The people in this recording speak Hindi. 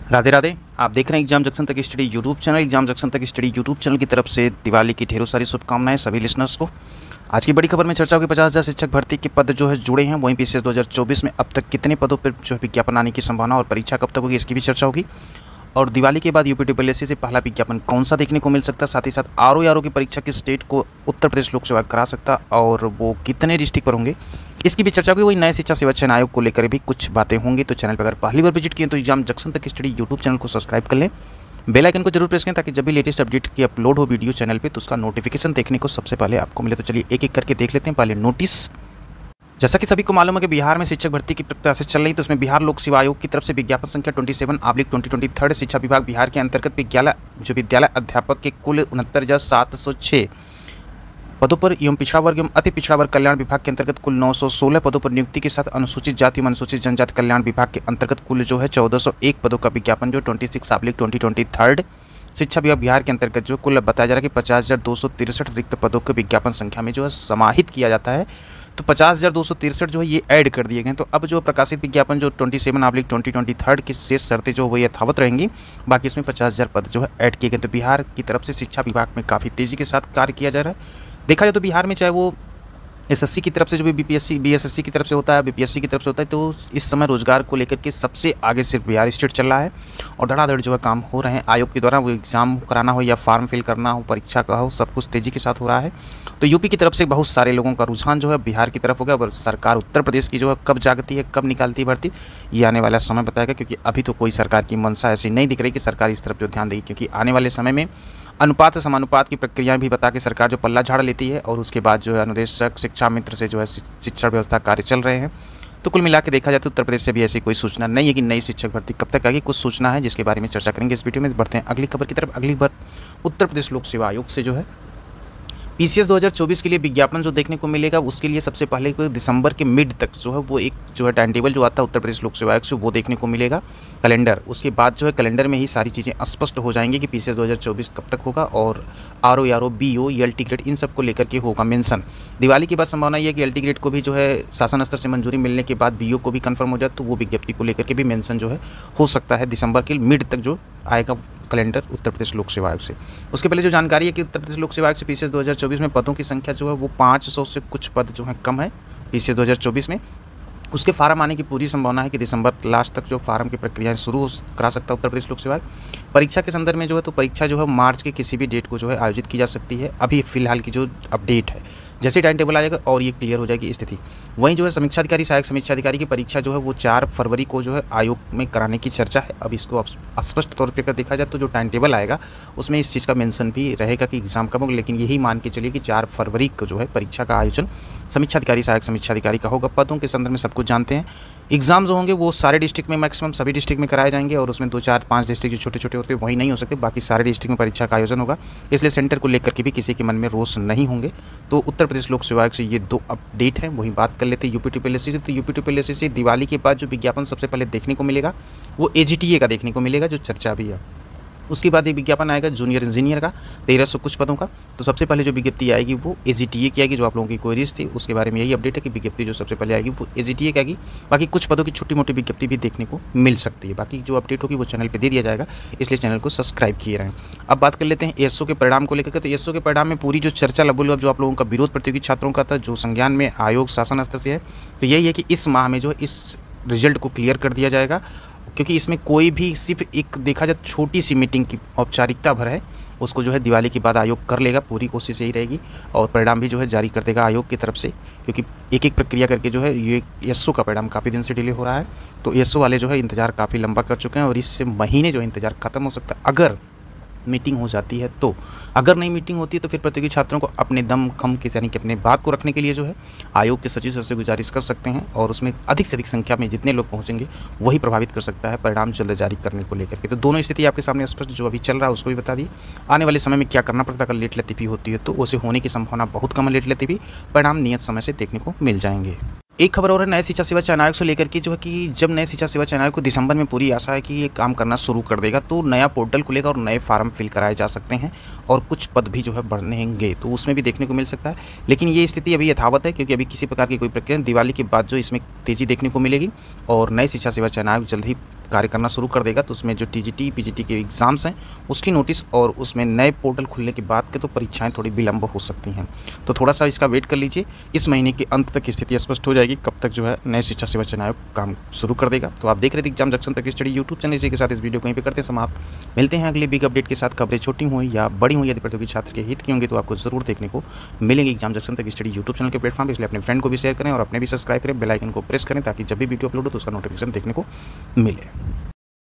राधे राधे। आप देख रहे हैं एग्जाम जंक्शन तक study YouTube channel. Exam junction तक स्टडी यूट्यूब चैनल की तरफ से दिवाली की ढेरों सारी शुभकामनाएं सभी लिसनर्स को। आज की बड़ी खबर में चर्चा होगी 50,000 शिक्षक भर्ती के पद जो है जुड़े हैं। वहीं पीसीएस 2024 में अब तक कितने पदों पर जो है विज्ञापन आने की संभावना और परीक्षा कब तक होगी इसकी भी चर्चा होगी। और दिवाली के बाद यूपीटीपीएससी से पहला विज्ञापन कौन सा देखने को मिल सकता है, साथ ही साथ आरओ की परीक्षा किस स्टेट को उत्तर प्रदेश लोक सेवा करा सकता और वो कितने डिस्ट्रिक्ट पर होंगे इसकी भी चर्चा होगी। वही नए शिक्षा सेवा चयन आयोग को लेकर भी कुछ बातें होंगी। तो चैनल पर अगर पहली बार विजिट किए तो एग्जाम जंक्शन तक स्टडी यूट्यूब चैनल को सब्सक्राइब कर लें, बेल आइकन को जरूर प्रेस करें ताकि जब भी लेटेस्ट अपडेट की अपलोड हो वीडियो चैनल पे तो उसका नोटिफिकेशन देखने को सबसे पहले आपको मिले। तो चलिए एक एक करके देख लेते हैं। पहले नोटिस। जैसा कि सभी को मालूम है कि बिहार में शिक्षक भर्ती की प्रक्रिया से चल रही, तो उसमें बिहार लोक सेवा आयोग की तरफ से विज्ञापन संख्या 27/2023 शिक्षा विभाग बिहार के अंतर्गत विद्यालय अध्यापक के कुल 69,706 पदों पर एवं पिछड़ा वर्ग एवं अति पिछड़ा वर्ग कल्याण विभाग के अंतर्गत कुल 916 पदों पर नियुक्ति के साथ अनुसूचित जाति एवं अनुसूचित जनजाति कल्याण विभाग के अंतर्गत कुल जो है 1401 पदों का विज्ञापन जो 26/2023 शिक्षा विभाग बिहार के अंतर्गत जो कुल बताया जा रहा है कि 50,263 रिक्त पदों के विज्ञापन संख्या में जो है समाहित किया जाता है। तो 50,263 जो है ये ऐड कर दिए गए। तो अब जो प्रकाशित विज्ञापन जो 27/2023 की शेष शर्तें जो वो यथावत रहेंगी, बाकी इसमें 50,000 पद जो है ऐड किए गए। तो बिहार की तरफ से शिक्षा विभाग में काफ़ी तेज़ी के साथ कार्य किया जा रहा है। देखा जाए तो बिहार में चाहे वो एसएससी की तरफ से जो भी बीएसएससी की तरफ से होता है, बीपीएससी की तरफ से होता है, तो इस समय रोजगार को लेकर के सबसे आगे सिर्फ बिहार स्टेट चल रहा है और धड़ाधड़ जो है काम हो रहे हैं। आयोग के द्वारा वो एग्जाम कराना हो या फॉर्म फिल करना हो, परीक्षा का हो, सब कुछ तेज़ी के साथ हो रहा है। तो यूपी की तरफ से बहुत सारे लोगों का रुझान जो है बिहार की तरफ हो गया। और सरकार उत्तर प्रदेश की जो है कब जागती है, कब निकालती है भर्ती, ये आने वाला समय बताएगा, क्योंकि अभी तो कोई सरकार की मंशा ऐसी नहीं दिख रही कि सरकार इस तरफ जो ध्यान देगी। क्योंकि आने वाले समय में अनुपात समानुपात की प्रक्रियाएं भी बता के सरकार जो पल्ला झाड़ लेती है और उसके बाद जो है अनुदेशक शिक्षा मित्र से जो है शिक्षण व्यवस्था कार्य चल रहे हैं। तो कुल मिला के देखा जाए तो उत्तर प्रदेश से भी ऐसी कोई सूचना नहीं है कि नई शिक्षक भर्ती कब तक आएगी। कुछ सूचना है जिसके बारे में चर्चा करेंगे इस वीडियो में। बढ़ते हैं अगली खबर की तरफ। अगली बार उत्तर प्रदेश लोक सेवा आयोग से जो है पीसीएस 2024 के लिए विज्ञापन जो देखने को मिलेगा, उसके लिए सबसे पहले दिसंबर के मिड तक जो है वो एक जो है टाइम टेबल जो आता है उत्तर प्रदेश लोक सेवा आयोग से वो देखने को मिलेगा, कैलेंडर। उसके बाद जो है कैलेंडर में ही सारी चीज़ें स्पष्ट हो जाएंगी कि पीसीएस 2024 कब तक होगा और आरओ बीओ एलटी ग्रेड इन सब को लेकर के होगा मेंशन। दिवाली के बाद संभावना ये है कि एलटी ग्रेड को भी जो है शासन स्तर से मंजूरी मिलने के बाद बीओ को भी कन्फर्म हो जाए, तो वो विज्ञप्ति को लेकर के भी मेंशन जो है हो सकता है दिसंबर के मिड तक जो आएगा कैलेंडर उत्तर प्रदेश लोक सेवा आयोग से। उसके पहले जो जानकारी है कि उत्तर प्रदेश लोक सेवा आयोग से पीसीएस 2024 में पदों की संख्या जो है वो 500 से कुछ पद जो है कम है पीसीएस 2024 में। उसके फार्म आने की पूरी संभावना है कि दिसंबर लास्ट तक जो फार्म की प्रक्रियाएं शुरू करा सकता है उत्तर प्रदेश लोक सेवा आयोग। परीक्षा के संदर्भ में जो है तो परीक्षा जो है मार्च के किसी भी डेट को जो है आयोजित की जा सकती है। अभी फिलहाल की जो अपडेट है, जैसे टाइम टेबल आ जाएगा और ये क्लियर हो जाएगी स्थिति। वहीं जो है समीक्षा अधिकारी सहायक समीक्षा अधिकारी की परीक्षा जो है वो 4 फरवरी को जो है आयोग में कराने की चर्चा है। अब इसको स्पष्ट तौर पर अगर देखा जाए तो जो टाइम टेबल आएगा उसमें इस चीज़ का मेंशन भी रहेगा कि एग्जाम कब होगा, लेकिन यही मान के चलिए कि 4 फरवरी को जो है परीक्षा का आयोजन समीक्षा अधिकारी सहायक समीक्षा अधिकारी का होगा। पदों के संदर्भ में सब कुछ जानते हैं। एग्जाम जो होंगे वो सारे डिस्ट्रिक्ट में मैक्सिमम सभी डिस्ट्रिक्ट में कराए जाएंगे और उसमें 2, 4, 5 डिस्ट्रिक्ट जो छोटे छोटे होते हैं वही नहीं हो सकते, बाकी सारे डिस्ट्रिक्ट में परीक्षा का आयोजन होगा। इसलिए सेंटर को लेकर के भी किसी के मन में रोष नहीं होंगे। तो उत्तर प्रदेश लोक सेवा आयोग से ये 2 अपडेट हैं। वही बात कर लेते हैं यूपीटीपीएससी से। तो यूपीटीपीएससी से दिवाली के बाद जो विज्ञापन सबसे पहले देखने को मिलेगा वो एजीटीए का देखने को मिलेगा, जो चर्चा भी है। उसके बाद एक विज्ञापन आएगा जूनियर इंजीनियर का 1300 कुछ पदों का। तो सबसे पहले जो विज्ञप्ति आएगी वो एजीटीए की आएगी, जो आप लोगों की क्वेरीज थी उसके बारे में यही अपडेट है कि विज्ञप्ति जो सबसे पहले आएगी वो एजीटीए की आएगी। बाकी कुछ पदों की छोटी मोटी विज्ञप्ति भी देखने को मिल सकती है। बाकी जो अपडेट होगी वो चैनल पर दे दिया जाएगा, इसलिए चैनल को सब्सक्राइब किए रहें। अब बात कर लेते हैं एएसओ के परिणाम को लेकर के। तो एएसओ के परिणाम में पूरी जो चर्चा लगभग जो आप लोगों का विरोध प्रतियोगी छात्रों का था, जो संज्ञान में आयोग शासन स्तर से है, तो यही है कि इस माह में जो इस रिजल्ट को क्लियर कर दिया जाएगा। क्योंकि इसमें कोई भी सिर्फ एक देखा जाए छोटी सी मीटिंग की औपचारिकता भर है, उसको जो है दिवाली के बाद आयोग कर लेगा। पूरी कोशिश यही रहेगी और परिणाम भी जो है जारी कर देगा आयोग की तरफ से, क्योंकि एक एक प्रक्रिया करके जो है ये एएसओ का परिणाम काफ़ी दिन से डिले हो रहा है। तो एएसओ वाले जो है इंतज़ार काफ़ी लंबा कर चुके हैं और इस महीने जो है इंतज़ार खत्म हो सकता है अगर मीटिंग हो जाती है। तो अगर नहीं मीटिंग होती है तो फिर प्रतियोगी छात्रों को अपने दम खम के यानी कि अपने बात को रखने के लिए जो है आयोग के सचिव से गुजारिश कर सकते हैं और उसमें अधिक से अधिक संख्या में जितने लोग पहुंचेंगे वही प्रभावित कर सकता है परिणाम जल्द जारी करने को लेकर के। तो दोनों स्थिति आपके सामने स्पष्ट जो अभी चल रहा है उसको भी बता दिए। आने वाले समय में क्या करना पड़ता है, अगर लेट लतीफ़ी होती है तो उसे होने की संभावना बहुत कम है। लेट लतीफ़ी परिणाम नियत समय से देखने को मिल जाएंगे। एक खबर और है नए शिक्षा सेवा चयन आयोग से लेकर के, जो है कि जब नए शिक्षा सेवा चयन आयोग को दिसंबर में पूरी आशा है कि ये काम करना शुरू कर देगा, तो नया पोर्टल खुलेगा और नए फार्म फिल कराए जा सकते हैं और कुछ पद भी जो है बढ़ेंगे, तो उसमें भी देखने को मिल सकता है। लेकिन ये स्थिति अभी यथावत है क्योंकि अभी किसी प्रकार की कोई प्रक्रिया दिवाली के बाद जो इसमें तेज़ी देखने को मिलेगी और नए शिक्षा सेवा चयन आयोग जल्द ही कार्य करना शुरू कर देगा, तो उसमें जो टीजीटी पीजीटी के एग्ज़ाम्स हैं उसकी नोटिस और उसमें नए पोर्टल खुलने के बाद के तो परीक्षाएं थोड़ी विलंब हो सकती हैं। तो थोड़ा सा इसका वेट कर लीजिए, इस महीने के अंत तक स्थिति स्पष्ट हो जाएगी कब तक जो है नए शिक्षा सेवा चयन आयोग काम शुरू कर देगा। तो आप देख रहे थे एग्जाम जंक्शन तक स्टडी यूट्यूब चैनल। इसी के साथ इस वीडियो को यहीं पे करते हैं समाप्त। मिलते हैं अगले बिग अपडेट के साथ। खबरें छोटी हुई या बड़ी हुई, यदि प्रतियोगी छात्र के हित की होंगी तो आपको जरूर देखने को मिलेंगे एग्जाम जंक्शन तक स्टडी यूट्यूब चैनल के प्लेटफॉर्म पर। इसलिए अपने फ्रेंड को भी शेयर करें और अपने भी सब्सक्राइब करें, बेल आइकन को प्रेस करें ताकि जब भी वीडियो अपलोड हो तो उसका नोटिफिकेशन देखने को मिले।